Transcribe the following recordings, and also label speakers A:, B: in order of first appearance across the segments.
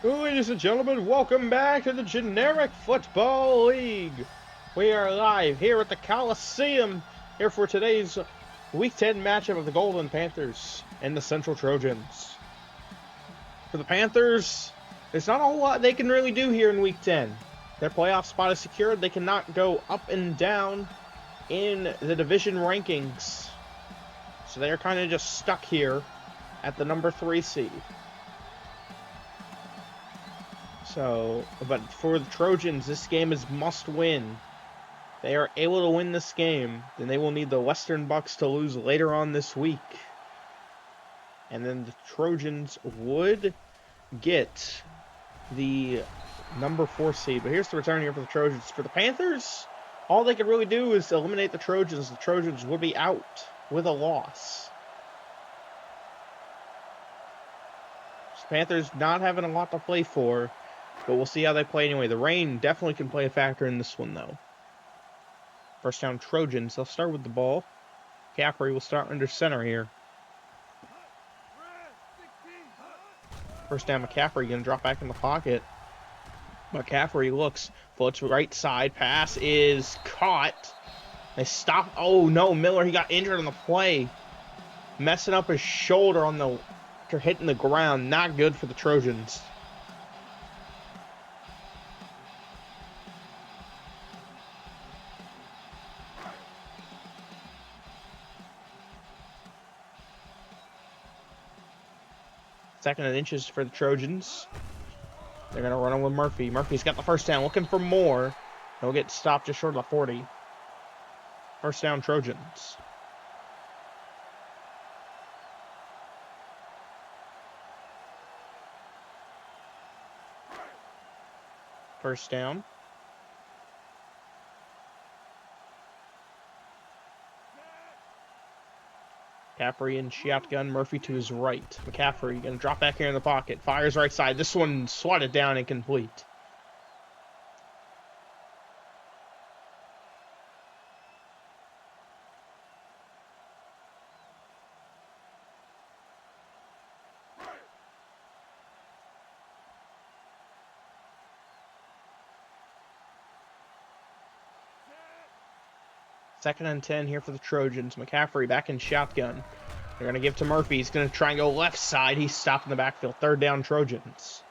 A: Ladies and gentlemen, welcome back to the Generic Football League. We are live here at the Coliseum here for today's Week 10 matchup of the Golden Panthers and the Central Trojans. For the Panthers, there's not a whole lot they can really do here in Week 10. Their playoff spot is secured. They cannot go up and down in the division rankings. So they're kind of just stuck here at the number 3 seed. So, but for the Trojans, this game is must win. They are able to win this game, then they will need the Western Bucks to lose later on this week. And then the Trojans would get the number 4 seed. But here's the return here for the Trojans. For the Panthers, all they could really do is eliminate the Trojans. The Trojans would be out with a loss. So Panthers not having a lot to play for. But we'll see how they play anyway. The rain definitely can play a factor in this one, though. First down, Trojans. They'll start with the ball. McCaffrey will start under center here. First down, McCaffrey going to drop back in the pocket. McCaffrey looks, floats right side. Pass is caught. They stop. Oh, no, Miller, he got injured on the play. Messing up his shoulder on the after hitting the ground. Not good for the Trojans. Second and inches for the Trojans. They're going to run him with Murphy. Murphy's got the first down, looking for more. He'll get stopped just short of the 40. First down, Trojans. First down. McCaffrey in shotgun, Murphy to his right. McCaffrey going to drop back here in the pocket. Fires right side. This one swatted down and complete. Second and 10 here for the Trojans. McCaffrey back in shotgun. They're going to give to Murphy. He's going to try and go left side. He's stopped in the backfield. Third down, Trojans.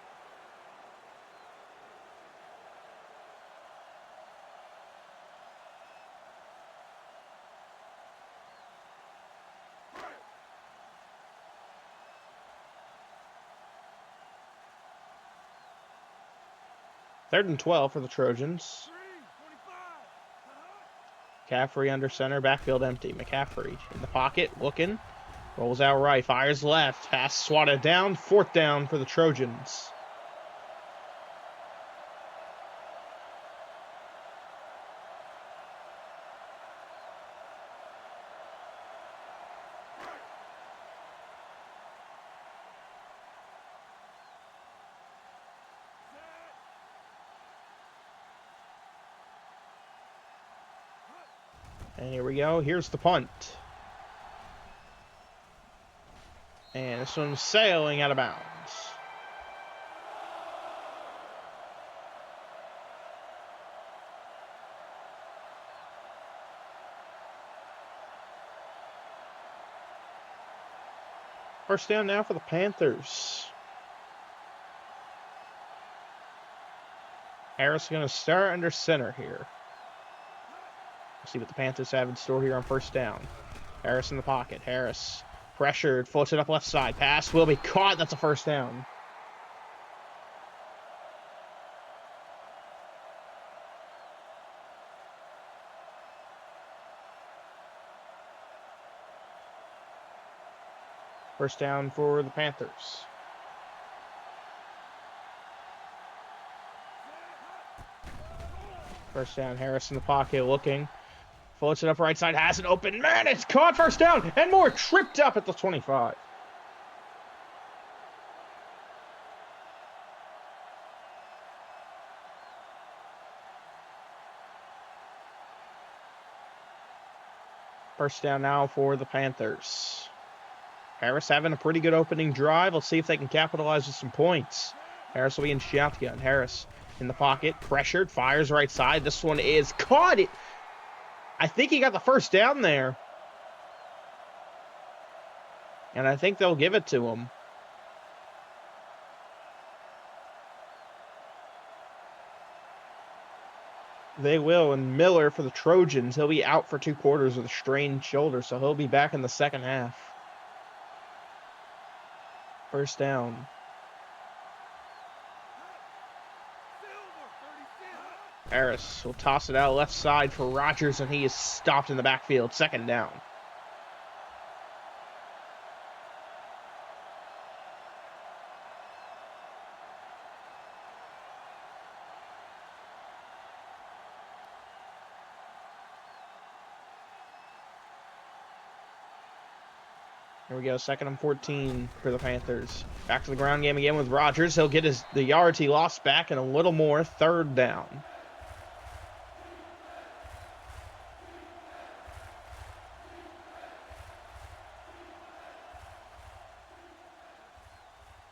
A: Third and 12 for the Trojans. McCaffrey under center, backfield empty. McCaffrey in the pocket, looking. Rolls out right, fires left. Pass swatted down. Fourth down for the Trojans. And here we go. Here's the punt. And this one's sailing out of bounds. First down now for the Panthers. Harris going to start under center here. See what the Panthers have in store here on first down. Harris in the pocket. Harris pressured, floats it up left side. Pass will be caught. That's a first down. First down for the Panthers. First down, Harris in the pocket looking. Floats it up right side, has an open man, it's caught, first down, and more tripped up at the 25. First down now for the Panthers. Harris having a pretty good opening drive. Let's see if they can capitalize with some points. Harris will be in shotgun. Harris in the pocket, pressured, fires right side. This one is caught. I think he got the first down there. And I think they'll give it to him. They will, and Miller for the Trojans, he'll be out for 2 quarters with a strained shoulder, so he'll be back in the second half. First down. Harris will toss it out left side for Rogers, and he is stopped in the backfield. Second down. Here we go, 2nd and 14 for the Panthers. Back to the ground game again with Rogers. He'll get the yards he lost back and a little more. Third down.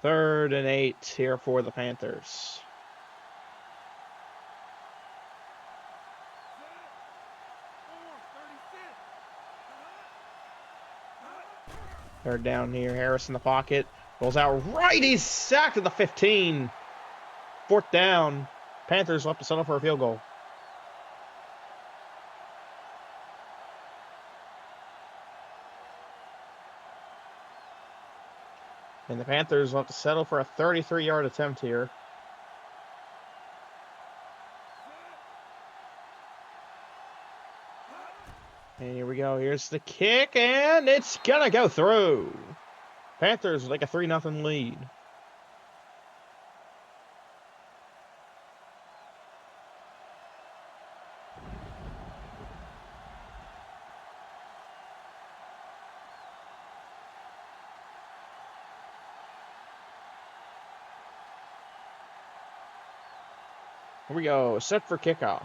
A: Third and 8 here for the Panthers. Third down here. Harris in the pocket. Rolls out right. He's sacked at the 15. 4th down. Panthers will have to settle for a field goal. And the Panthers will have to settle for a 33-yard attempt here. And here we go. Here's the kick, and it's going to go through. Panthers like a 3-0 lead. Here we go. Set for kickoff.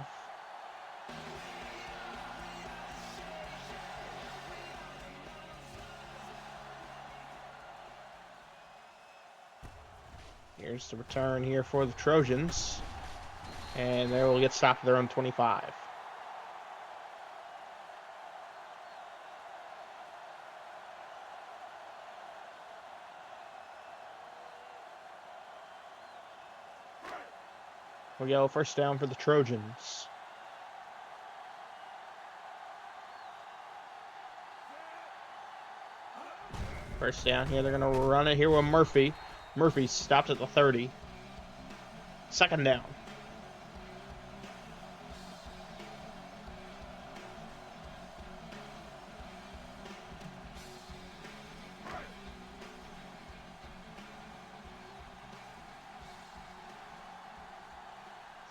A: Here's the return here for the Trojans. And they will get stopped at their own 25. We go, first down for the Trojans. First down here, they're going to run it here with Murphy. Murphy stopped at the 30. Second down.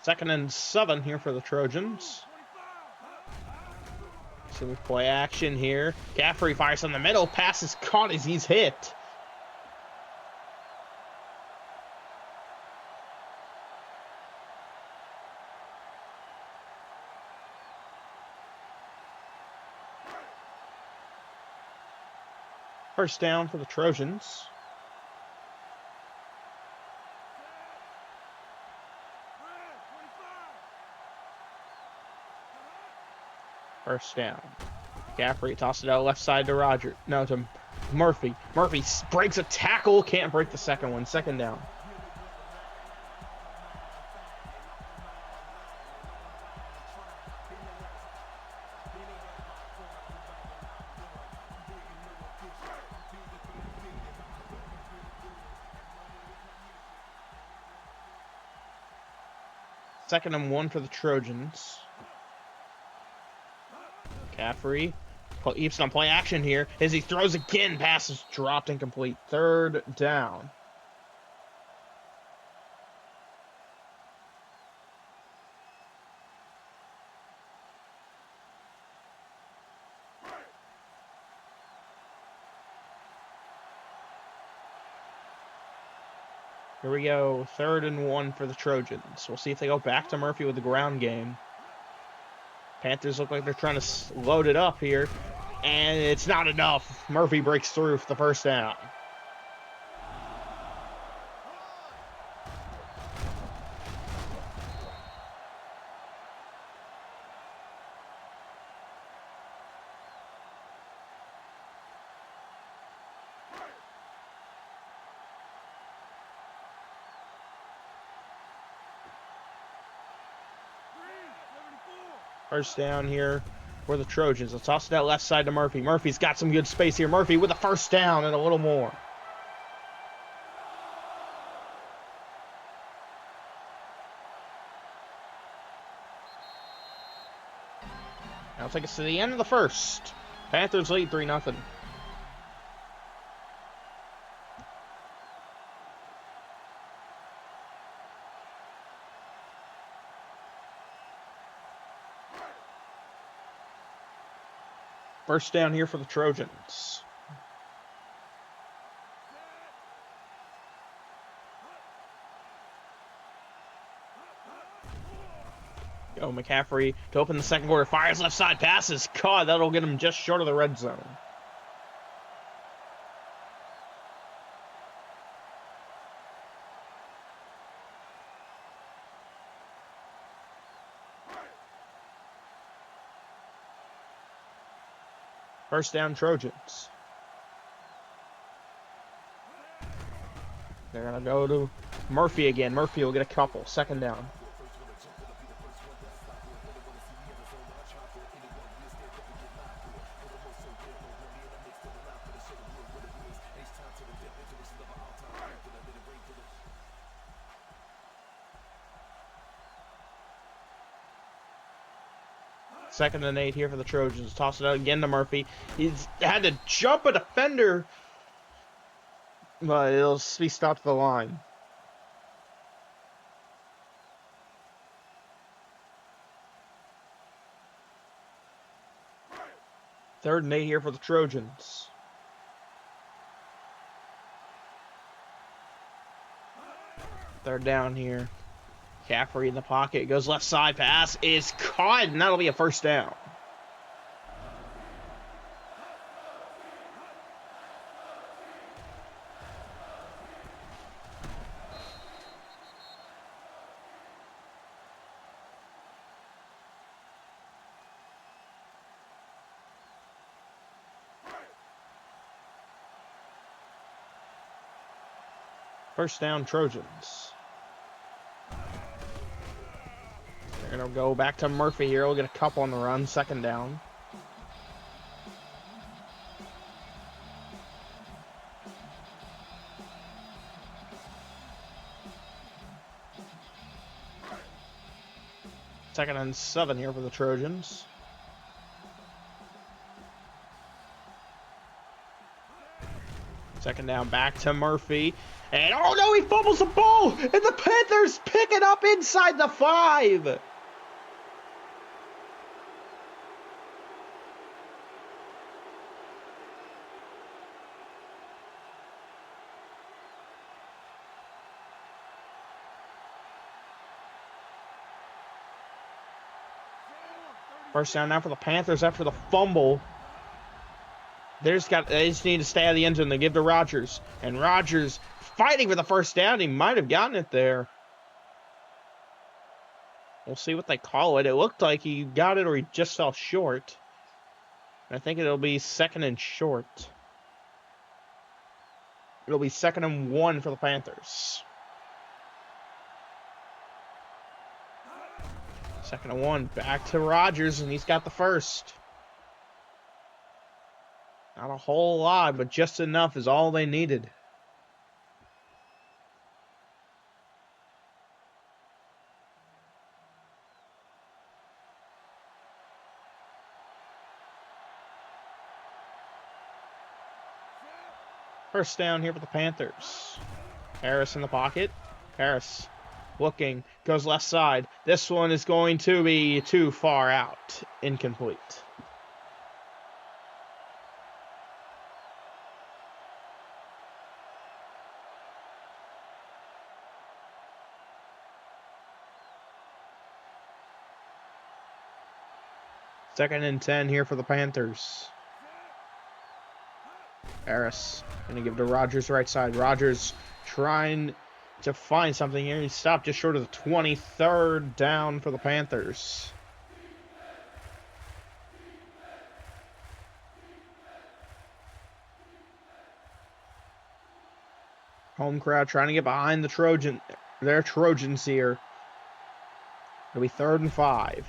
A: Second and 7 here for the Trojans. So we play action here. Caffrey fires in the middle. Pass is caught as he's hit. First down for the Trojans. First down. Caffrey tossed it out left side to Roger. No, to Murphy. Murphy breaks a tackle. Can't break the second one. Second down. Second and 1 for the Trojans. Caffrey keeps on play action here as he throws again. Pass is dropped incomplete. Third down. Here we go. Third and 1 for the Trojans. We'll see if they go back to Murphy with the ground game. Panthers look like they're trying to load it up here, and it's not enough. Murphy breaks through for the first down. First down here for the Trojans. Let's toss it out left side to Murphy. Murphy's got some good space here. Murphy with a first down and a little more. That'll take us to the end of the first. Panthers lead 3-0. First down here for the Trojans. Go McCaffrey to open the second quarter. Fires left side. Passes caught. That'll get him just short of the red zone. First down, Trojans. They're going to go to Murphy again. Murphy will get a couple. Second down. Second and 8 here for the Trojans. Toss it out again to Murphy. He's had to jump a defender, but it'll be stopped at the line. Third and 8 here for the Trojans. Third down here. McCaffrey in the pocket, goes left side, pass is caught, and that'll be a first down. First down, Trojans. They're going to go back to Murphy here. We'll get a couple on the run. Second down. Second and 7 here for the Trojans. Second down, back to Murphy. And, oh no, he fumbles the ball! And the Panthers pick it up inside the 5! First down now for the Panthers after the fumble. They just need to stay out of the end zone. They give to Rodgers. And Rodgers fighting for the first down. He might have gotten it there. We'll see what they call it. It looked like he got it or he just fell short. I think it'll be second and short. It'll be 2nd and 1 for the Panthers. 2nd and 1. Back to Rodgers, and he's got the first. Not a whole lot, but just enough is all they needed. First down here for the Panthers. Harris in the pocket. Harris looking, goes left side. This one is going to be too far out. Incomplete. Second and 10 here for the Panthers. Harris going to give to Rodgers right side. Rodgers trying to find something here. He stopped just short of the 23rd down for the Panthers. Home crowd trying to get behind the Trojans here. It'll be 3rd and 5.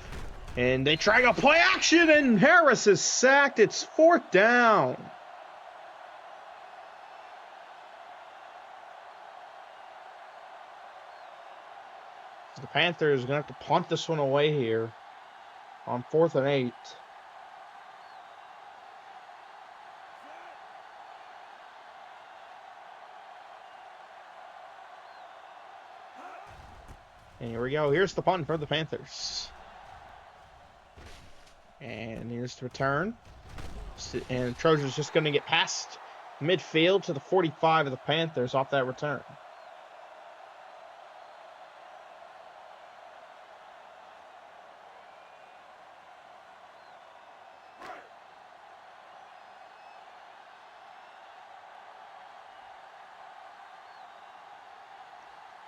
A: And they try to play action, and Harris is sacked. It's 4th down. The Panthers are going to have to punt this one away here on 4th and 8. And here we go. Here's the punt for the Panthers. And here's the return. And Trojans just going to get past midfield to the 45 of the Panthers off that return.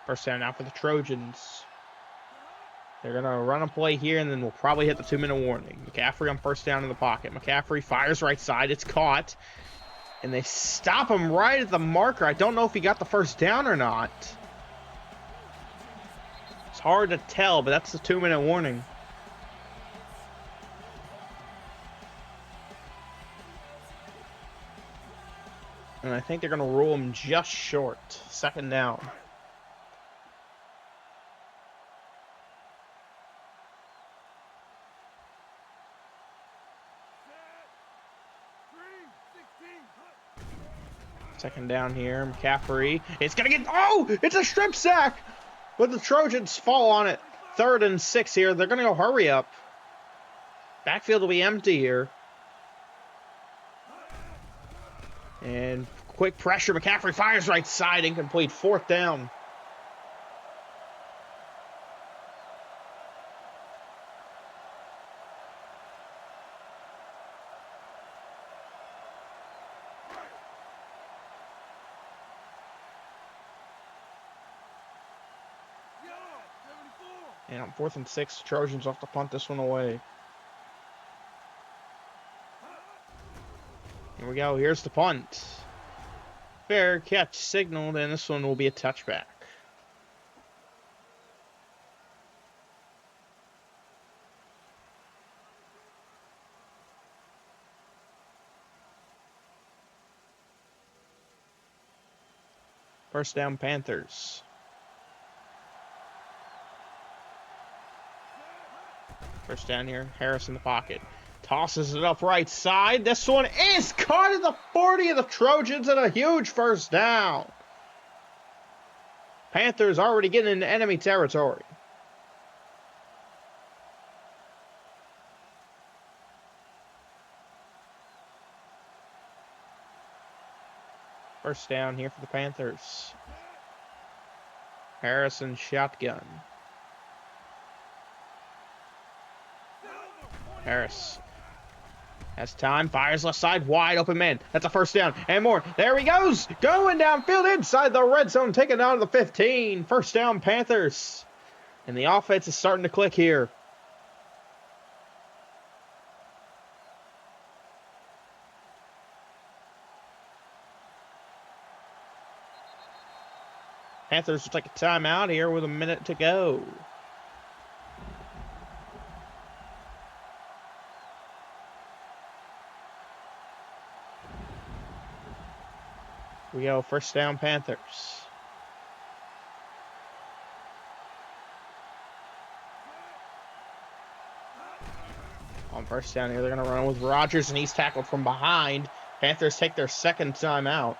A: First down now for the Trojans. They're going to run a play here, and then we'll probably hit the 2-minute warning. McCaffrey on first down in the pocket. McCaffrey fires right side. It's caught. And they stop him right at the marker. I don't know if he got the first down or not. It's hard to tell, but that's the 2-minute warning. And I think they're going to rule him just short. 2nd down. Second down here, McCaffrey. It's going to get... Oh! It's a strip sack! But the Trojans fall on it. 3rd and 6 here. They're going to go hurry up. Backfield will be empty here. And quick pressure. McCaffrey fires right side. Incomplete. 4th down. And on 4th and 6, Trojans have to punt this one away. Here we go. Here's the punt. Fair catch signaled, and this one will be a touchback. First down, Panthers. First down here, Harris in the pocket. Tosses it up right side. This one is caught at the 40 of the Trojans and a huge first down. Panthers already getting into enemy territory. First down here for the Panthers. Harrison shotgun. Harris has time, fires left side, wide open man. That's a first down and more. There he goes, going downfield inside the red zone, taking down to the 15. First down, Panthers. And the offense is starting to click here. Panthers will take a timeout here with a minute to go. We go first down, Panthers. On first down here, they're going to run with Rogers, and he's tackled from behind. Panthers take their second timeout.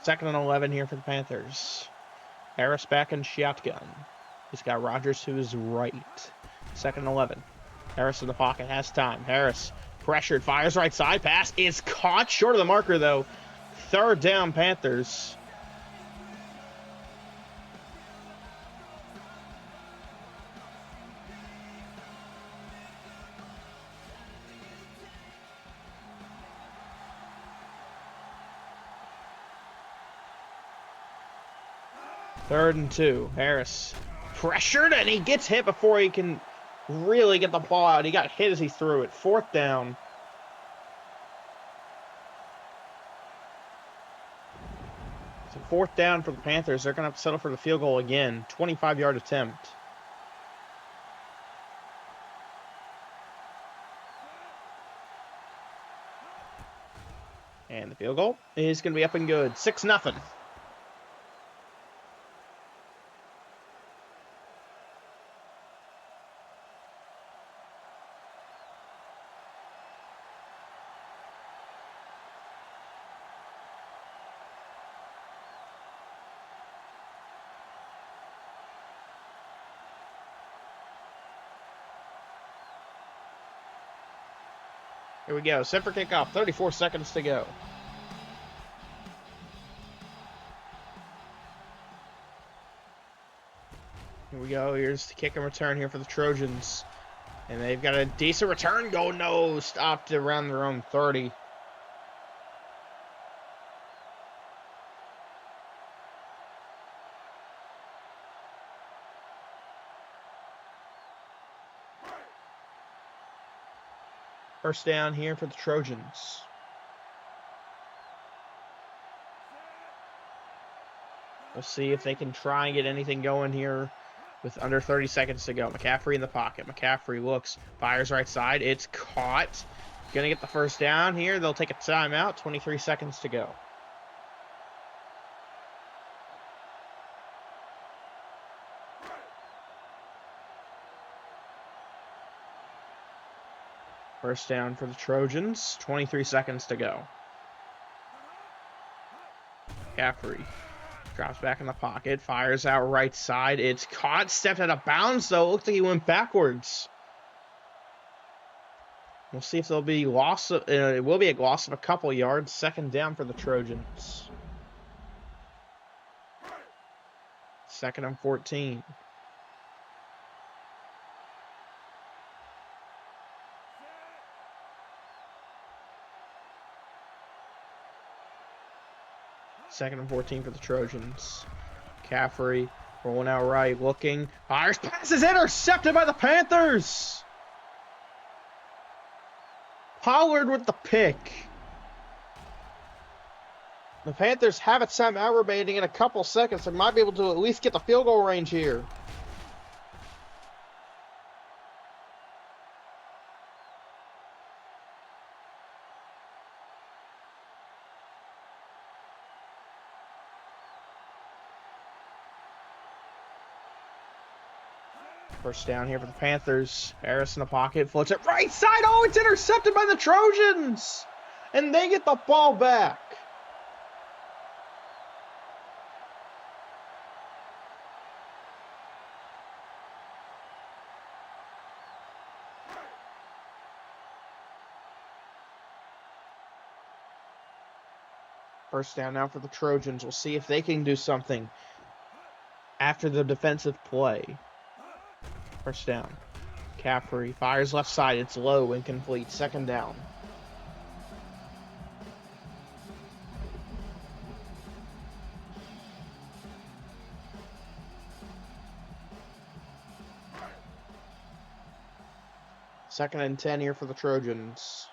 A: Second and 11 here for the Panthers. Harris back in shotgun. He's got Rogers to his right. Second and 11. Harris in the pocket, has time. Harris pressured, fires right side. Pass is caught short of the marker, though. Third down, Panthers. Third and 2. Harris pressured, and he gets hit before he can really get the ball out. He got hit as he threw it. 4th down. So 4th down for the Panthers. They're going to have to settle for the field goal again. 25-yard attempt. And the field goal is going to be up and good. 6-0. Here we go. Set for kickoff. 34 seconds to go. Here we go. Here's the kick and return here for the Trojans. And they've got a decent return. Go no. Stopped around their own 30. First down here for the Trojans. We'll see if they can try and get anything going here with under 30 seconds to go. McCaffrey in the pocket. McCaffrey looks, fires right side. It's caught. Gonna get the first down here. They'll take a timeout. 23 seconds to go. First down for the Trojans. 23 seconds to go. McCaffrey drops back in the pocket. Fires out right side. It's caught. Stepped out of bounds, though. Looks like he went backwards. We'll see if there'll be loss. It will be a loss of a couple yards. 2nd down for the Trojans. 2nd and 14. Second and 14 for the Trojans. McCaffrey rolling out right, looking. Fires, pass is intercepted by the Panthers. Pollard with the pick. The Panthers have a timeout remaining in a couple seconds. They might be able to at least get the field goal range here. First down here for the Panthers. Harris in the pocket, floats it right side. Oh, it's intercepted by the Trojans. And they get the ball back. First down now for the Trojans. We'll see if they can do something after the defensive play. First down. McCaffrey fires left side. It's low, incomplete. 2nd down. Second and 10 here for the Trojans.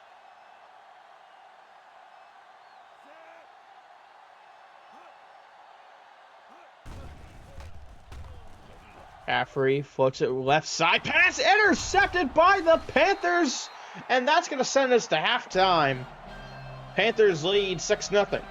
A: McCaffrey floats it left side. Pass intercepted by the Panthers. And that's going to send us to halftime. Panthers lead 6-0.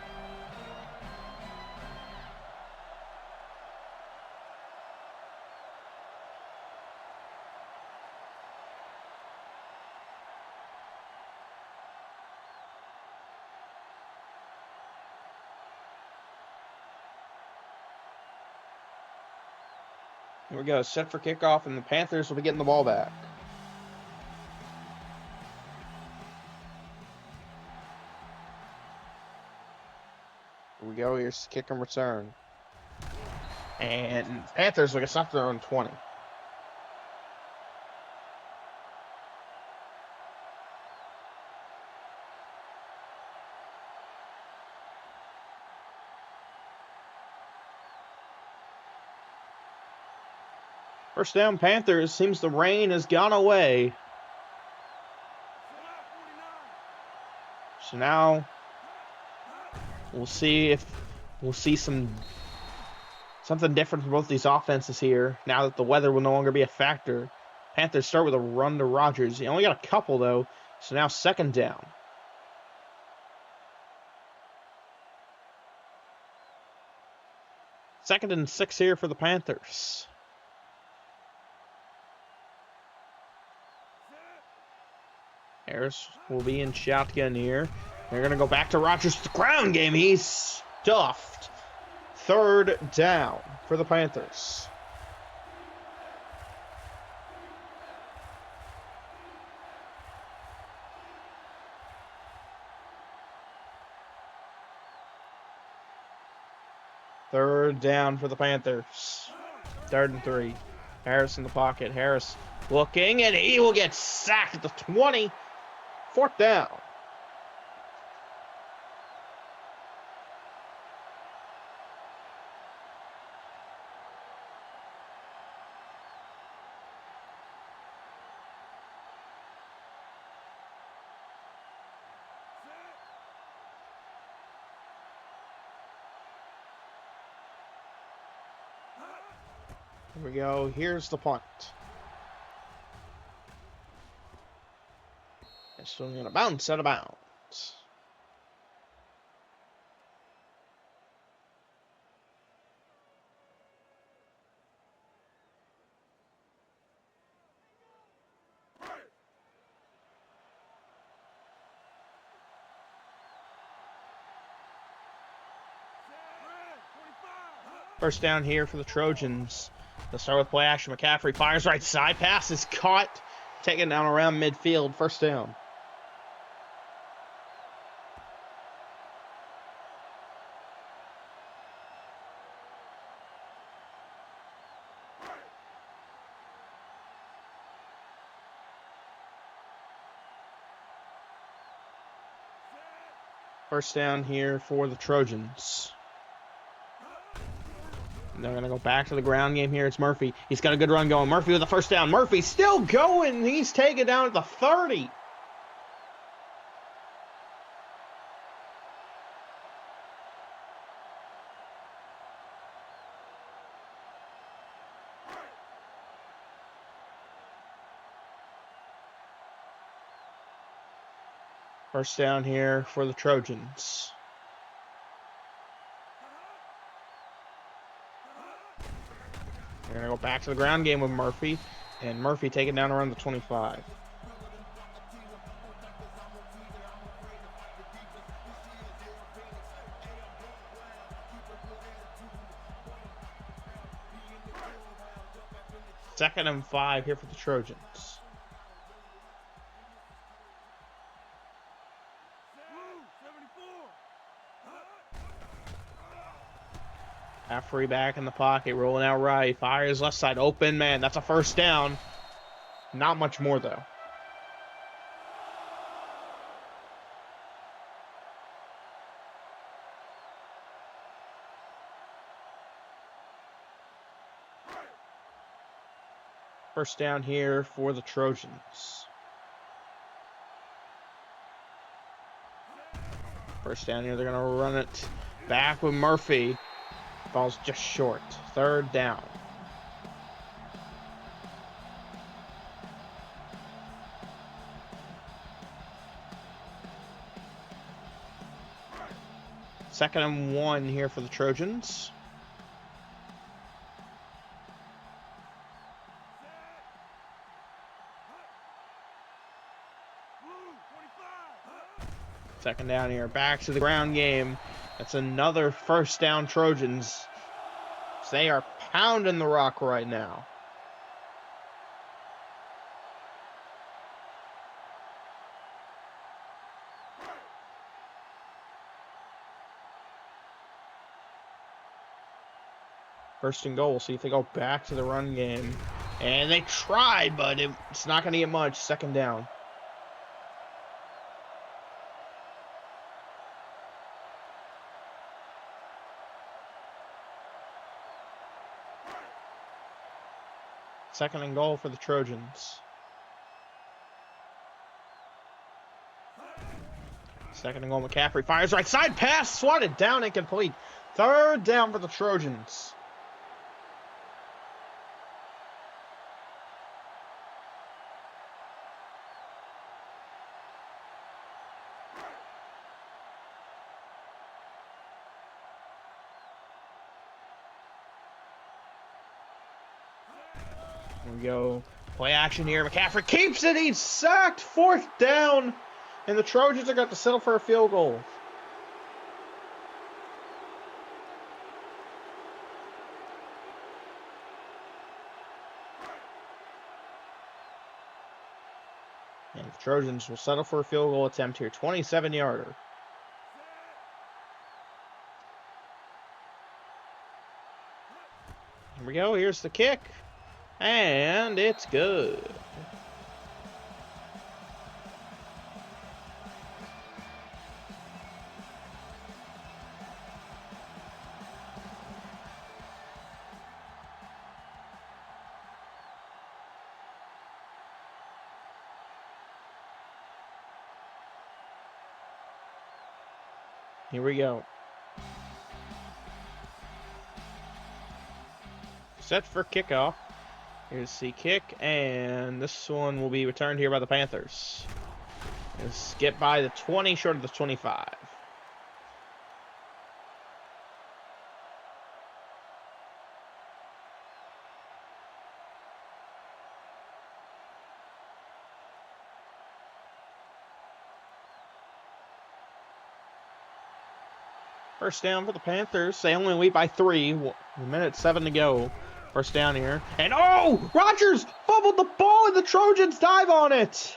A: Here we go, set for kickoff, and the Panthers will be getting the ball back. Here we go, here's the kick and return. And Panthers will get stopped at their own 20. First down, Panthers. Seems the rain has gone away. So now we'll see something different from both these offenses here. Now that the weather will no longer be a factor. Panthers start with a run to Rogers. He only got a couple though. So now second down. Second and 6 here for the Panthers. Harris will be in shotgun here. They're going to go back to Rogers. The ground game. He's stuffed. Third down for the Panthers. Third down for the Panthers. 3rd and 3. Harris in the pocket. Harris looking, and he will get sacked at the 20. 4th down. Here we go. Here's the punt. This one's going to bounce out of bounds. First down here for the Trojans. They'll start with play action. McCaffrey fires right side. Pass is caught. Taken down around midfield. First down. First down here for the Trojans. They're going to go back to the ground game here. It's Murphy. He's got a good run going. Murphy with the first down. Murphy still going. He's taken down at the 30. First down here for the Trojans. They're going to go back to the ground game with Murphy. And Murphy taken down around the 25. Second and 5 here for the Trojans. McCaffrey back in the pocket, rolling out right. Fires left side open. Man, that's a first down. Not much more, though. First down here for the Trojans. First down here, they're going to run it back with Murphy. Ball's just short. Third down. Second and 1 here for the Trojans. Second down here. Back to the ground game. That's another first down Trojans. They are pounding the rock right now. First and goal. We'll see if they go back to the run game. And they tried, but it's not going to get much. Second down. Second and goal for the Trojans. Second and goal, McCaffrey fires right side pass, swatted down, incomplete. Third down for the Trojans. Here we go. Play action here. McCaffrey keeps it. He's sacked. Fourth down. And the Trojans are going to settle for a field goal. And the Trojans will settle for a field goal attempt here. 27-yarder. Here we go. Here's the kick. And it's good. Here we go. Set for kickoff. Here's the kick, and this one will be returned here by the Panthers. Let's get by the 20, short of the 25. First down for the Panthers. They only lead by 3. 1:07 to go. First down here. And oh! Rodgers fumbled the ball and the Trojans dive on it!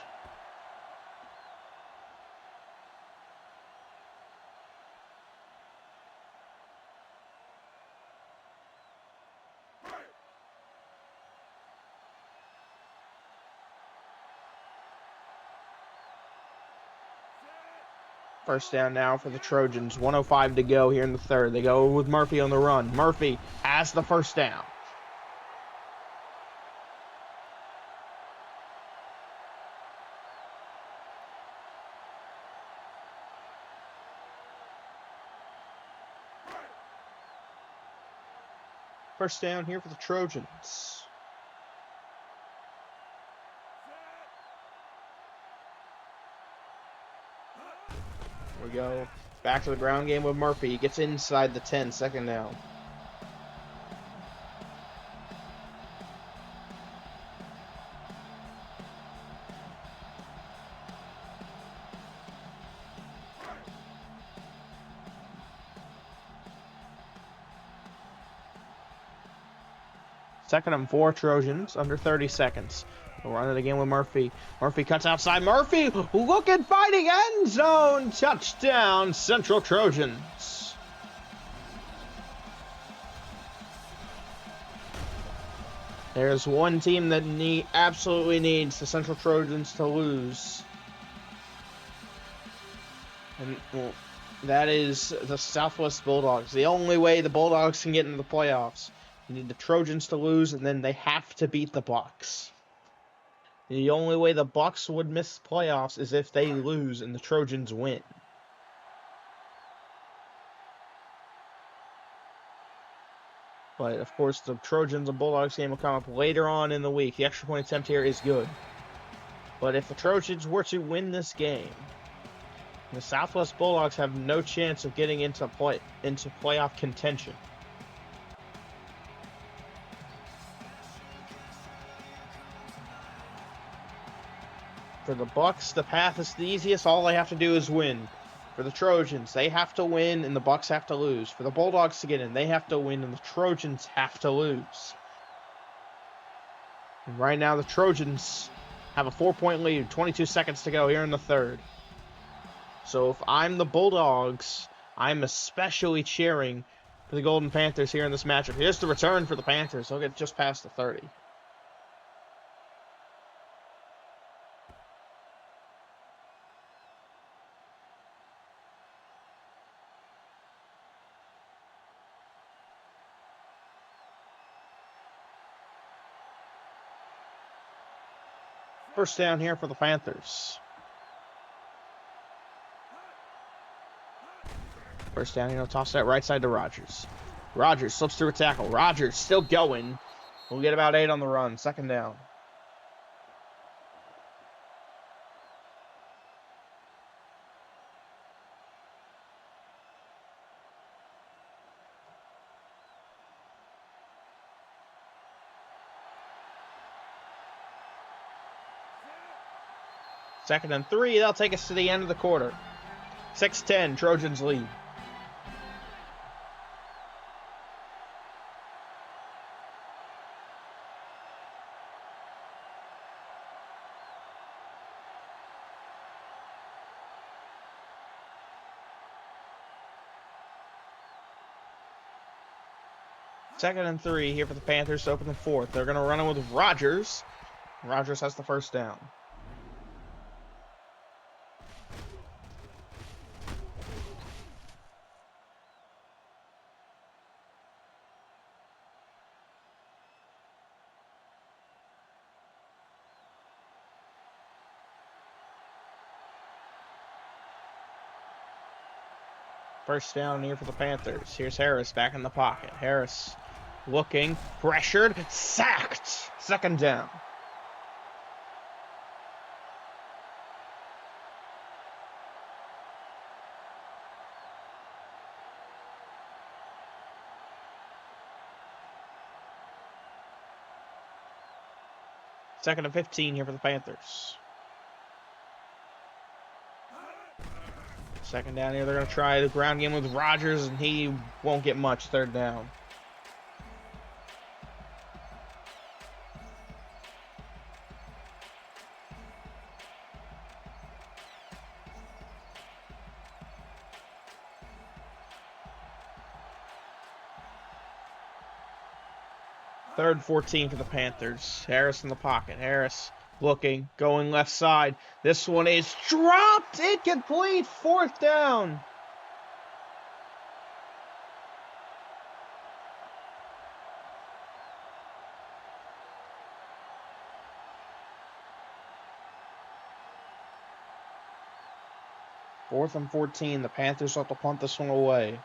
A: First down now for the Trojans. 1:05 to go here in the third. They go with Murphy on the run. Murphy has the first down. First down here for the Trojans. Here we go. Back to the ground game with Murphy. He gets inside the 10, second down. Second and 4 Trojans, under 30 seconds. We'll run it again with Murphy. Murphy cuts outside. Murphy looking, fighting, end zone. Touchdown, Central Trojans. There's one team that absolutely needs the Central Trojans to lose. And well, that is the Southwest Bulldogs. The only way the Bulldogs can get into the playoffs. You need the Trojans to lose, and then they have to beat the Bucks. The only way the Bucks would miss playoffs is if they lose and the Trojans win. But, of course, the Trojans and Bulldogs game will come up later on in the week. The extra point attempt here is good. But if the Trojans were to win this game, the Southwest Bulldogs have no chance of getting into playoff contention. For the Bucks, the path is the easiest. All they have to do is win. For the Trojans, they have to win and the Bucks have to lose. For the Bulldogs to get in, they have to win and the Trojans have to lose. And right now, the Trojans have a 4-point lead. 22 seconds to go here in the third. So if I'm the Bulldogs, I'm especially cheering for the Golden Panthers here in this matchup. Here's the return for the Panthers. They'll get just past the 30. First down here for the Panthers. First down, toss that right side to Rogers. Rogers slips through a tackle. Rogers still going. We'll get about 8 on the run. Second down. Second and 3. That'll take us to the end of the quarter. 6-10. Trojans lead. Second and 3 here for the Panthers to open the fourth. They're going to run it with Rogers. Rogers has the first down. First down here for the Panthers. Here's Harris back in the pocket. Harris looking, pressured, sacked. Second down. Second and 15 here for the Panthers. Second down here, they're going to try the ground game with Rogers, and he won't get much. Third down. Third and 14 for the Panthers. Harris in the pocket. Harris looking, going left side. This one is dropped. Incomplete. Fourth down. Fourth and 14. The Panthers have to punt this one away.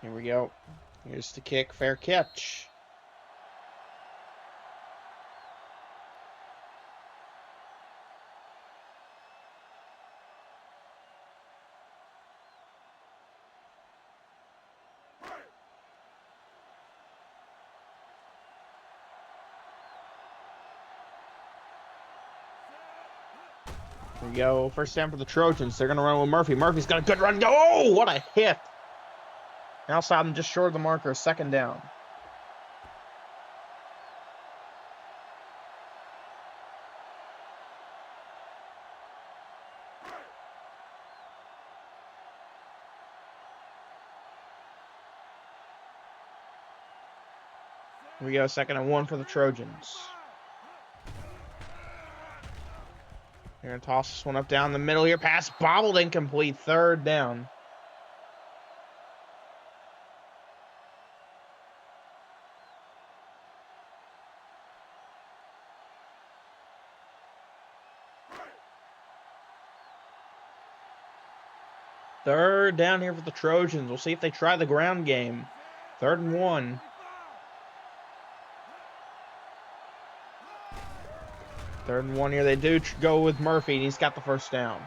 A: Here we go. Here's the kick. Fair catch. Here we go. First down for the Trojans. They're going to run with Murphy. Murphy's got a good run. Go! Oh, what a hit. Outside him just short of the marker. Second down. Here we go. Second and 1 for the Trojans. They're going to toss this one up down the middle here. Pass bobbled, incomplete. Third down. Third down here for the Trojans. We'll see if they try the ground game. Third and 1. Third and 1 here. They do go with Murphy, and he's got the first down.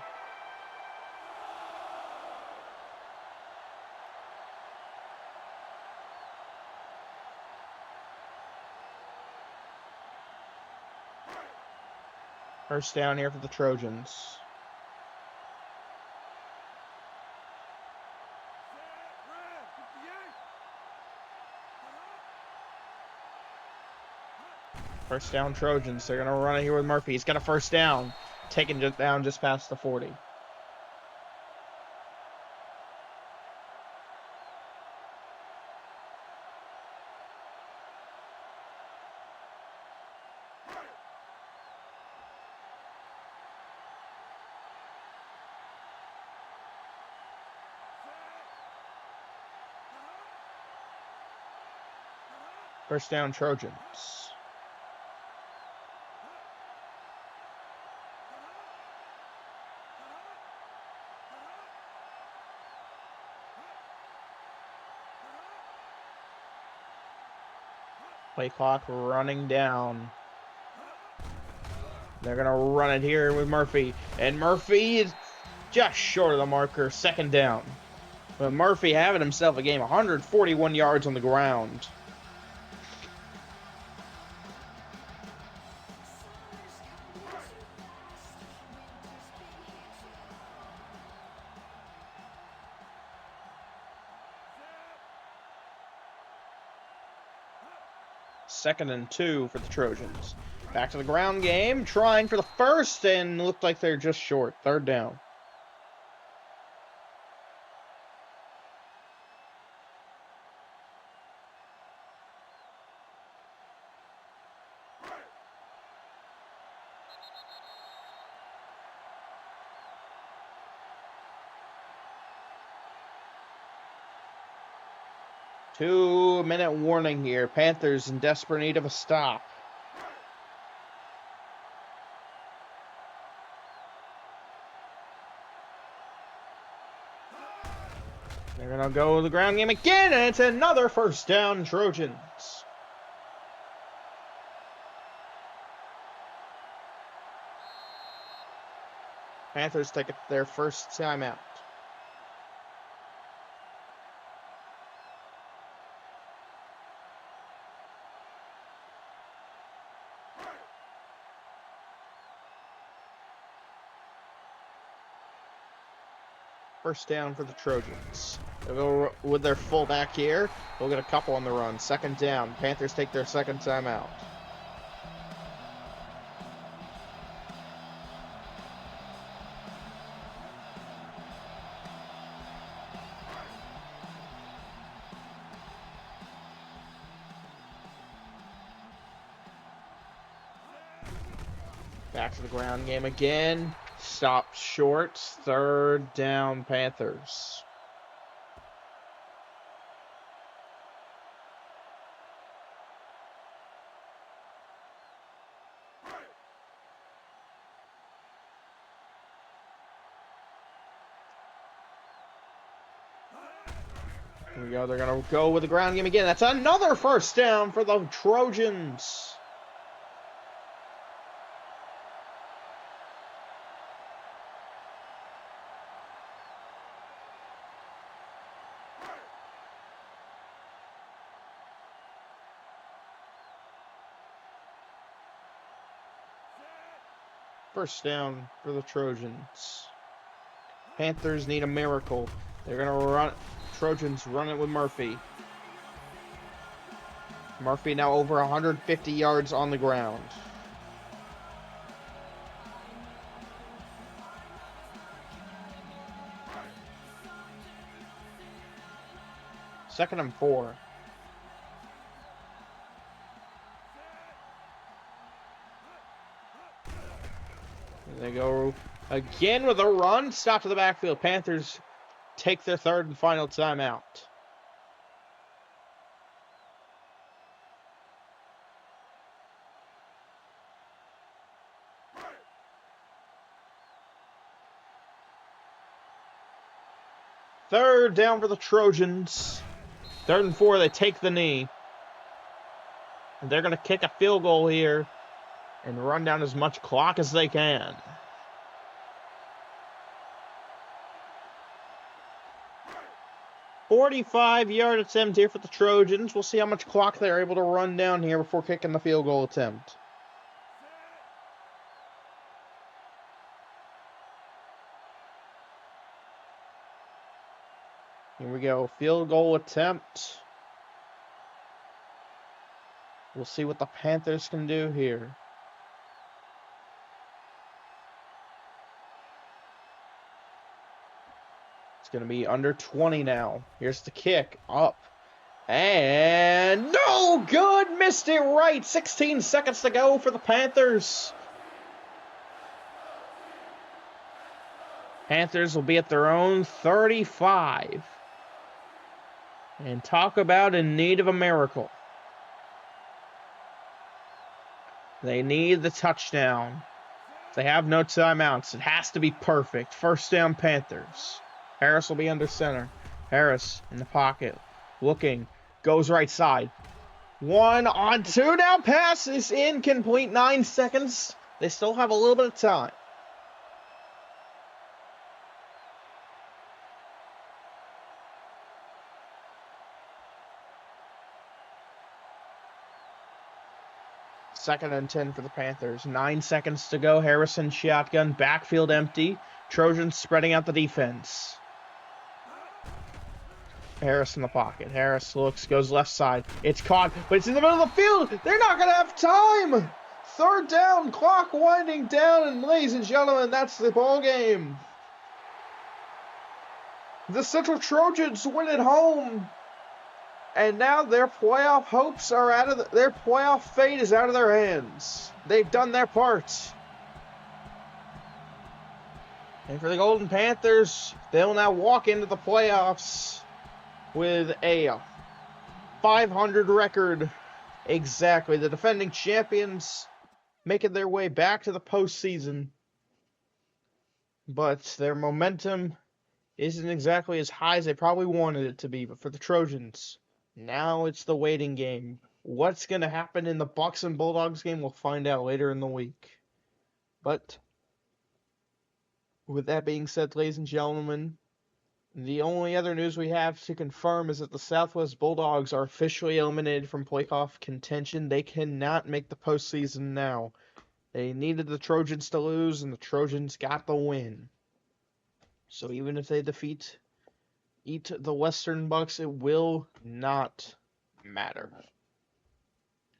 A: First down here for the Trojans. First down Trojans. They're going to run it here with Murphy. He's got a first down. Taken down just past the 40. First down, Trojans. Play clock running down. They're going to run it here with Murphy. And Murphy is just short of the marker. Second down. But Murphy having himself a game. 141 yards on the ground. Second and 2 for the Trojans. Back to the ground game, trying for the first, and looked like they're just short. Third down. Two-minute warning here. Panthers in desperate need of a stop. They're going to go to the ground game again, and it's another first down, Trojans. Panthers take their first timeout. First down for the Trojans. They'll go with their fullback here. They'll get a couple on the run. Second down. Panthers take their second timeout. Back to the ground game again. Stopped short. Third down, Panthers. Here we go. They're going to go with the ground game again. That's another first down for the Trojans. First down for the Trojans. Panthers need a miracle. They're going to run. Trojans run it with Murphy. Murphy now over 150 yards on the ground. Second and 4. They go again with a run. Stop to the backfield. Panthers take their third and final timeout. Third down for the Trojans. Third and 4, they take the knee. And they're going to kick a field goal here and run down as much clock as they can. "45-yard attempt here for the Trojans. We'll see how much clock they're able to run down here before kicking the field goal attempt. Here we go. Field goal attempt. We'll see what the Panthers can do here. Going to be under 20 now. Here's the kick. Up. And no good. Missed it right. 16 seconds to go for the Panthers. Panthers will be at their own 35. And talk about in need of a miracle. They need the touchdown. They have no timeouts. It has to be perfect. First down, Panthers. Harris will be under center. Harris in the pocket. Looking. Goes right side. 1 on 2. Now pass is incomplete. 9 seconds. They still have a little bit of time. Second and 10 for the Panthers. 9 seconds to go. Harrison shotgun. Backfield empty. Trojans spreading out the defense. Harris in the pocket. Harris looks, goes left side. It's caught, but it's in the middle of the field. They're not going to have time. Third down, clock winding down, and ladies and gentlemen, that's the ball game. The Central Trojans win at home, and now their playoff hopes are out of their playoff fate is out of their hands. They've done their part. And for the Golden Panthers, they'll now walk into the playoffs with a 500 record. Exactly. The defending champions making their way back to the postseason. But their momentum isn't exactly as high as they probably wanted it to be. But for the Trojans, now it's the waiting game. What's going to happen in the Bucks and Bulldogs game, we'll find out later in the week. But with that being said, ladies and gentlemen, the only other news we have to confirm is that the Southwest Bulldogs are officially eliminated from playoff contention. They cannot make the postseason now. They needed the Trojans to lose, and the Trojans got the win. So even if they eat the Western Bucks, it will not matter.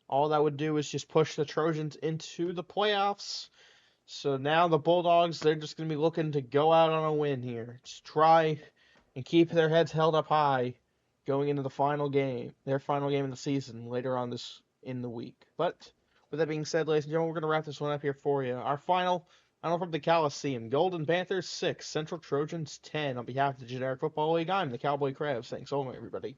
A: All that would do is just push the Trojans into the playoffs. So now the Bulldogs, they're just going to be looking to go out on a win here. Just try and keep their heads held up high going into the final game, their final game of the season later on in the week. But with that being said, ladies and gentlemen, we're going to wrap this one up here for you. Our final from the Coliseum, Golden Panthers 6, Central Trojans 10. On behalf of the Generic Football League, I'm the Cowboy Crabs. Thanks so much, everybody.